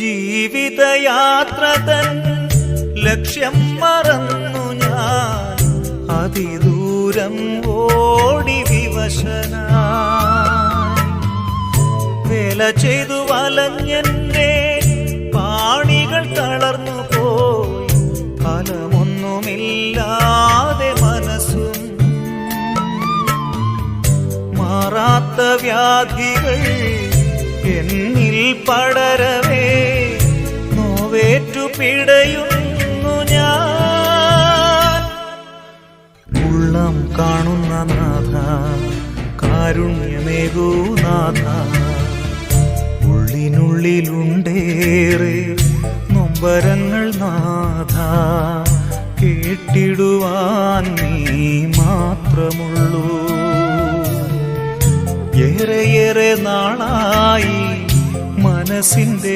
ജീവിതയാത്ര തൻ ലക്ഷ്യം മറന്നു ഞാൻ അതിദൂരം ഓടി വിവശനായി. വേല ചെയ്തു വലഞ്ഞെന്റെ പാണികൾ തളർന്നു പോയി, ഫലമൊന്നുമില്ലാതെ മനസ്സും. മാറാത്ത വ്യാധികൾ എന്നിൽ പടരവേ നോവേറ്റു പിടയുന്നു ഞാൻ. ഉള്ളം കാണുന്ന നാഥ, കാരുണ്യമേകൂ നാഥ, ഉള്ളിനുള്ളിലുണ്ടേറെ നൊമ്പരങ്ങൾ നാഥ, കേട്ടിടുവാൻ നീ മാത്രമുള്ളൂ. ഏറെയേറെ നാളായി മനസ്സിന്റെ